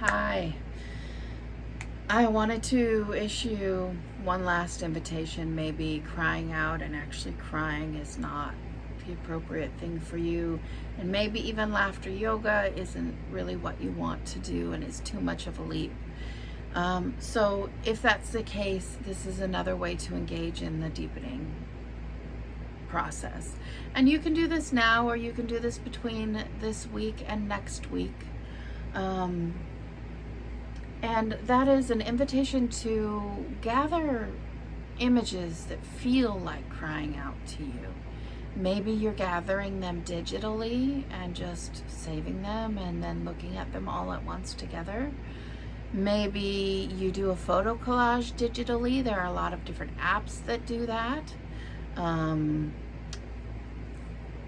Hi. I wanted to issue one last invitation. Maybe crying out and actually crying is not the appropriate thing for you, and maybe even laughter yoga isn't really what you want to do and is too much of a leap. So if that's the case, this is another way to engage in the deepening process. And you can do this now, or you can do this between this week and next week. And that is an invitation to gather images that feel like crying out to you. Maybe you're gathering them digitally and just saving them and then looking at them all at once together. Maybe you do a photo collage digitally. There are a lot of different apps that do that.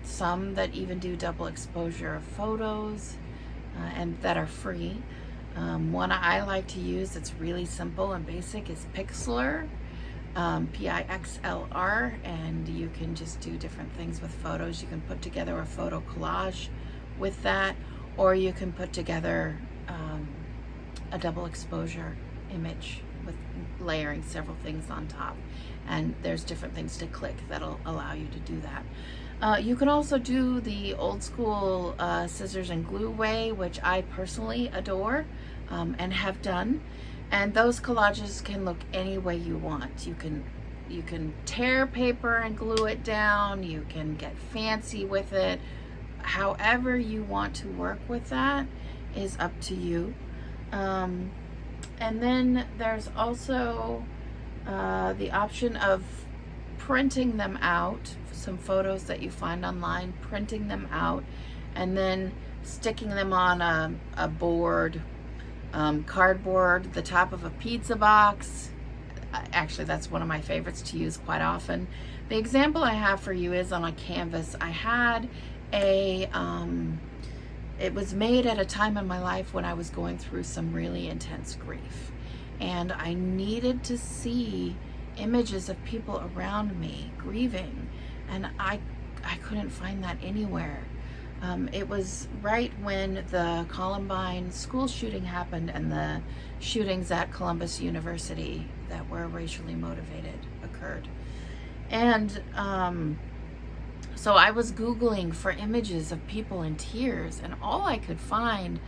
Some that even do double exposure of photos and that are free. One I like to use that's really simple and basic is Pixlr, Pixlr, and you can just do different things with photos. You can put together a photo collage with that, or you can put together a double exposure image with layering several things on top, and there's different things to click that'll allow you to do that. You can also do the old school scissors and glue way, which I personally adore and have done. And those collages can look any way you want. You can tear paper and glue it down. You can get fancy with it. However you want to work with that is up to you. And then there's also the option of printing them out, some photos that you find online, printing them out, and then sticking them on a board, cardboard, the top of a pizza box. Actually, that's one of my favorites to use quite often. The example I have for you is on a canvas. I had it was made at a time in my life when I was going through some really intense grief, and I needed to see images of people around me grieving, and I couldn't find that anywhere. It was right when the Columbine school shooting happened and the shootings at Columbus University that were racially motivated occurred. And so I was Googling for images of people in tears, and all I could find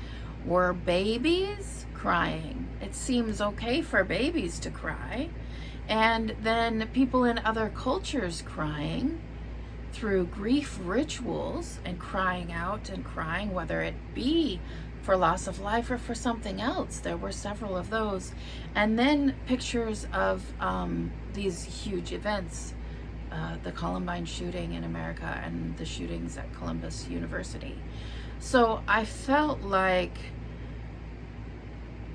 were babies crying. It seems okay for babies to cry. And then people in other cultures crying through grief rituals and crying out and crying, whether it be for loss of life or for something else. There were several of those. And then pictures of these huge events, the Columbine shooting in America and the shootings at Columbus University. So I felt like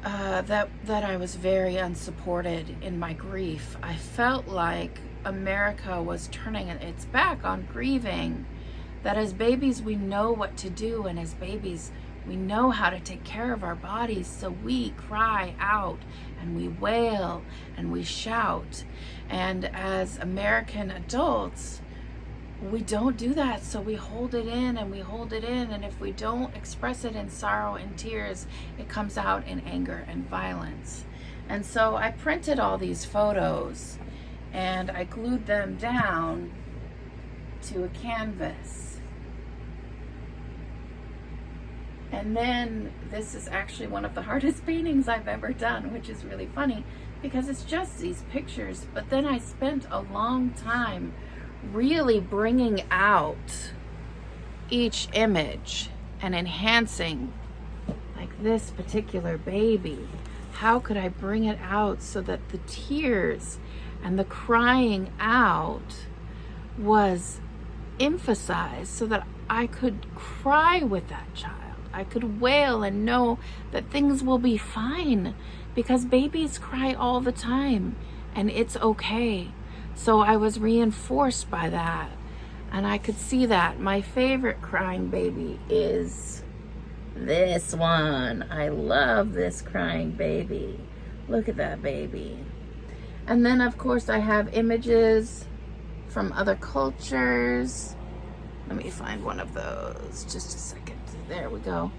that I was very unsupported in my grief. I felt like America was turning its back on grieving, that as babies we know what to do, and as babies we know how to take care of our bodies, so we cry out and we wail and we shout. And as American adults, we don't do that, so we hold it in and we hold it in, and if we don't express it in sorrow and tears, it comes out in anger and violence. And so I printed all these photos and I glued them down to a canvas. And then this is actually one of the hardest paintings I've ever done, which is really funny because it's just these pictures, but then I spent a long time really bringing out each image and enhancing, like this particular baby. How could I bring it out so that the tears and the crying out was emphasized, so that I could cry with that child? I could wail and know that things will be fine, because babies cry all the time and it's okay. So I was reinforced by that, and I could see that. My favorite crying baby is this one. I love this crying baby. Look at that baby. And then of course I have images from other cultures. Let me find one of those, just a second. There we go.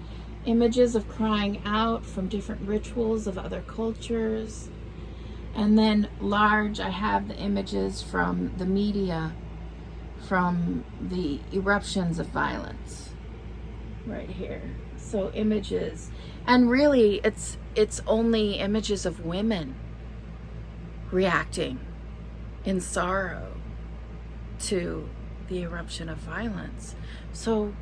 images of crying out from different rituals of other cultures. And then large, I have the images from the media, from the eruptions of violence right here. So images, and really it's only images of women reacting in sorrow to the eruption of violence. So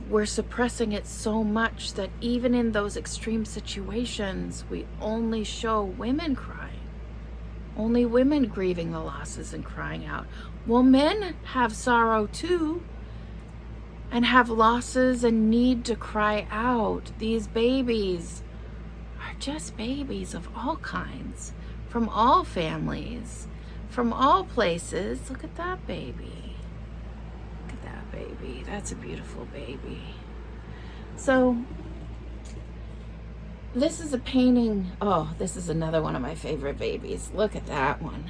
we're suppressing it so much that even in those extreme situations, we only show women crying, only women grieving the losses and crying out. Well, men have sorrow too, and have losses and need to cry out. These babies are just babies of all kinds, from all families, from all places. Look at that baby. Look at that baby. That's a beautiful baby. So this is a painting. Oh, this is another one of my favorite babies. Look at that one.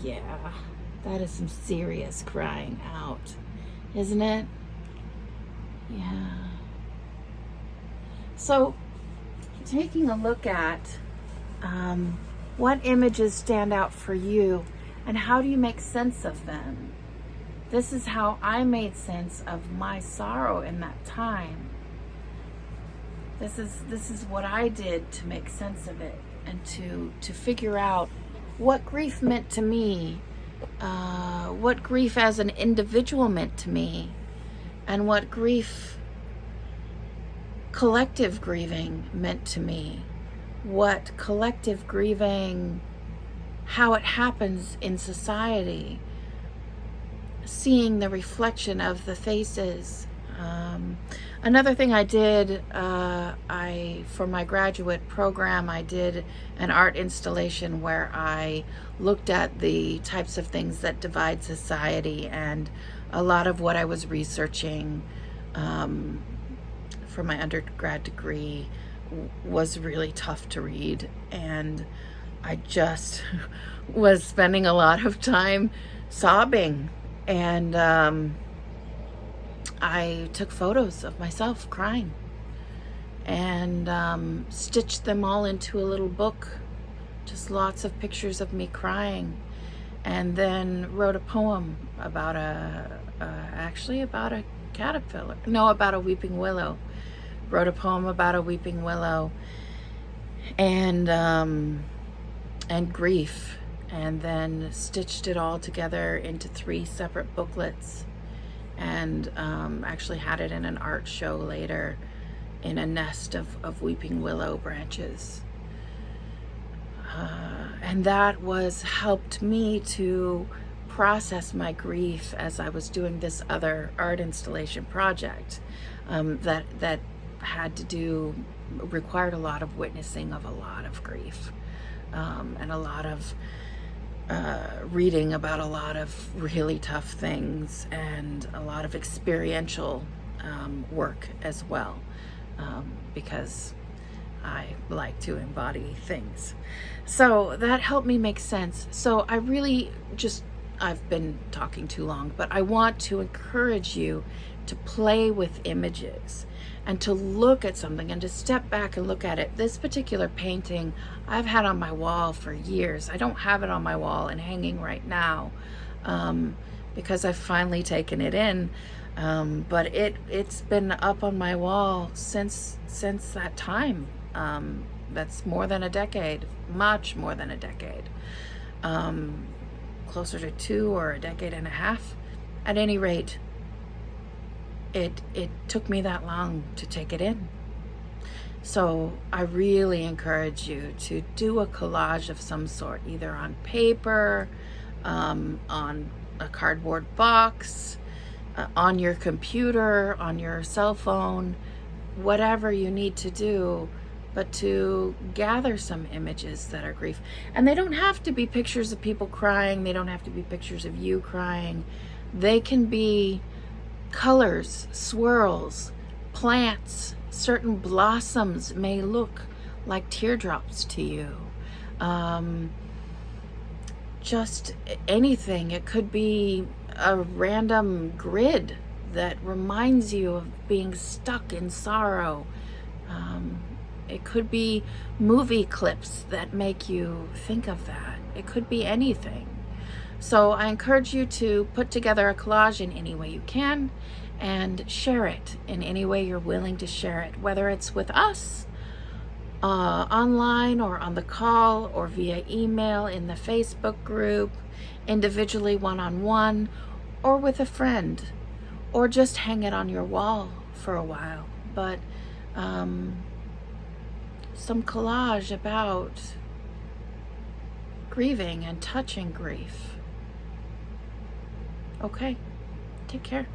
Yeah, that is some serious crying out, isn't it? Yeah. So taking a look at what images stand out for you and how do you make sense of them? This is how I made sense of my sorrow in that time. This is what I did to make sense of it and to figure out what grief meant to me, what grief as an individual meant to me, and what grief, collective grieving, meant to me. What collective grieving, how it happens in society, seeing the reflection of the faces. Another thing I did, for my graduate program, I did an art installation where I looked at the types of things that divide society, and a lot of what I was researching for my undergrad degree was really tough to read, and I just was spending a lot of time sobbing, and I took photos of myself crying and stitched them all into a little book, just lots of pictures of me crying, and then wrote a poem about about a caterpillar, no, about a weeping willow. Wrote a poem about a weeping willow and grief, and then stitched it all together into 3 separate booklets, and actually had it in an art show later in a nest of weeping willow branches. And that helped me to process my grief as I was doing this other art installation project that required a lot of witnessing of a lot of grief, and a lot of reading about a lot of really tough things, and a lot of experiential work as well, because I like to embody things. So that helped me make sense. So I've been talking too long, but I want to encourage you to play with images and to look at something and to step back and look at it. This particular painting I've had on my wall for years. I don't have it on my wall and hanging right now because I've finally taken it in, but it's been up on my wall since that time. That's more than a decade, much more than a decade, closer to 2 or a decade and a half. At any rate, it took me that long to take it in. So I really encourage you to do a collage of some sort, either on paper, on a cardboard box, on your computer, on your cell phone, whatever you need to do, but to gather some images that are grief. And they don't have to be pictures of people crying. They don't have to be pictures of you crying. They can be colors, swirls, plants. Certain blossoms may look like teardrops to you. Just anything. It could be a random grid that reminds you of being stuck in sorrow. It could be movie clips that make you think of that. It could be anything. So I encourage you to put together a collage in any way you can and share it in any way you're willing to share it, whether it's with us online or on the call or via email in the Facebook group, individually one-on-one, or with a friend, or just hang it on your wall for a while. But some collage about grieving and touching grief. Okay, take care.